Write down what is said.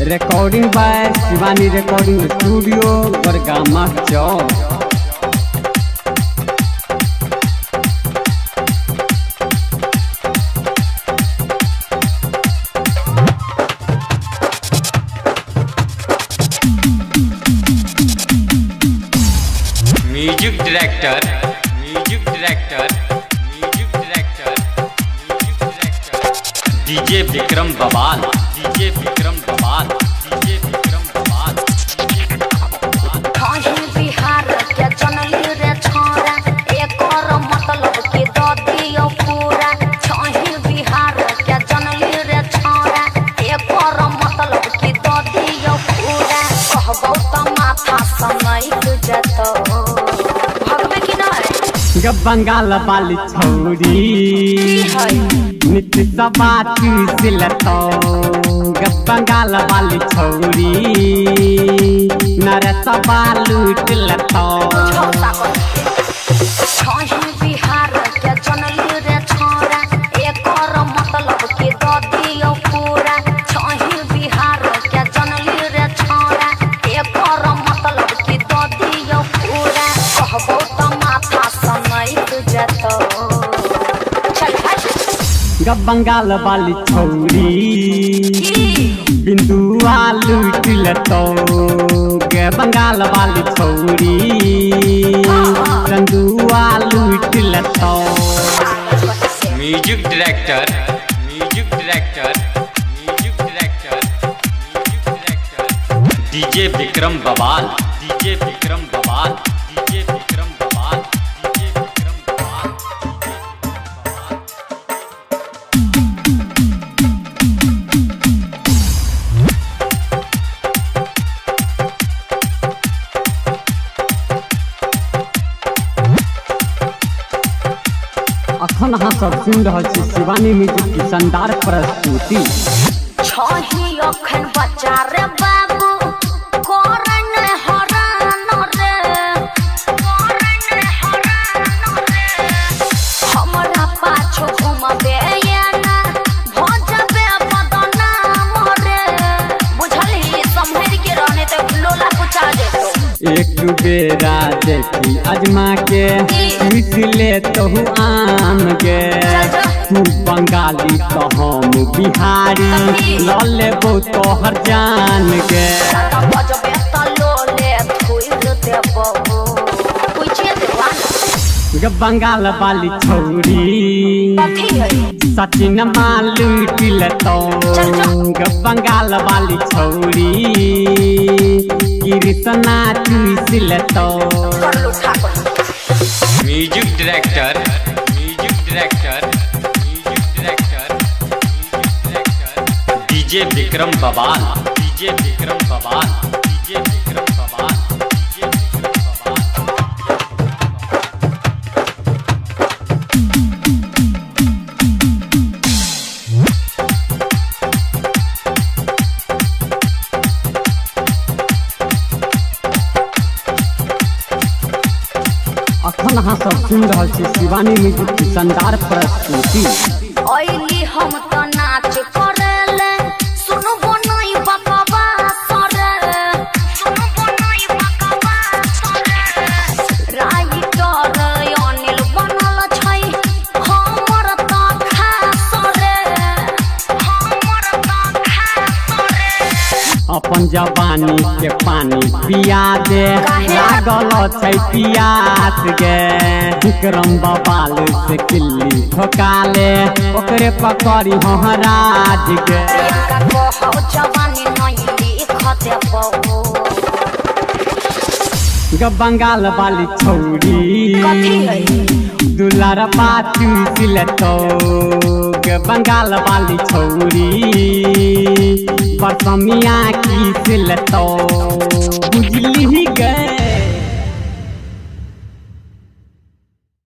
Recording by Shivani recording studio Bargama Chowk. Music director DJ Vikram Bawal. कहीं बिहार के जनली रे छोरा एकर मतलब के द दियो पूरा। कहीं बिहार के जनली रे छोरा एकर मतलब के द दियो पूरा। कहबो त माथा समय गुजतो भगवे कि नहीं। गब बंगाल वाली छौरी नित्य सबा सिलतो। गब बंगाल वाली छौरी नर सबा लूट लतो। कहीं बिहार के जनली रे छोरा एकर मतलब के द दियो पूरा। कहीं बिहार के जनली रे छोरा एकर मतलब के द दियो पूरा। कहबो त माथा समय गुजतो चल भाई। गब बंगाल वाली छौरी बिंदुआ लूट लतो। गब बंगाल वाली छौरी चंदुआ लूट लतो। म्यूजिक डायरेक्टर डीजे विक्रम बवाल। अखन अहाँ सब सुन रहल छी शिवानी म्यूजिक की शानदार प्रस्तुति। छही अखन बच्चा रे बाबू करन हरान रे हमरा पाछो घुमबे ना भजबे बदनाम रे। बुझली संभर के रहने त लोला कुचा देतो। एक बेरा देखी अजमा के पीस ले तहु आम गे। तू बंगाली तो हम बिहारी ल लेबो तोहर जान गे। बजबे त लोले थुइ देबो कुछे देवा। गब बंगाल वाली छौरी कथी है सचिन मालू लतो। गब बंगाल वाली छौरी कृष्णा चूस लतो। म्यूजिक डायरेक्टर डीजे विक्रम बवाल। अखन अहाँ सब सुन रहल छी शिवानी म्यूजिक की शानदार प्रस्तुति। ओइली हम त नाच करेले सुनबो नहीं बकवा सरे। राइटर अनिल बनल छै हमर त खास रे। अपन जवानी के पानी पिया दे लागल छै पियास गे। विक्रम बवाल से किल्ली ठोकाले ओकरे पकड़ी हराज गे। जवानी नहीं लिखते बहु गब बंगाल वाली छौरी दुलार पाचू सिलतो। गब बंगाल वाली छौरी बरसमिया की सिलतो। बुझली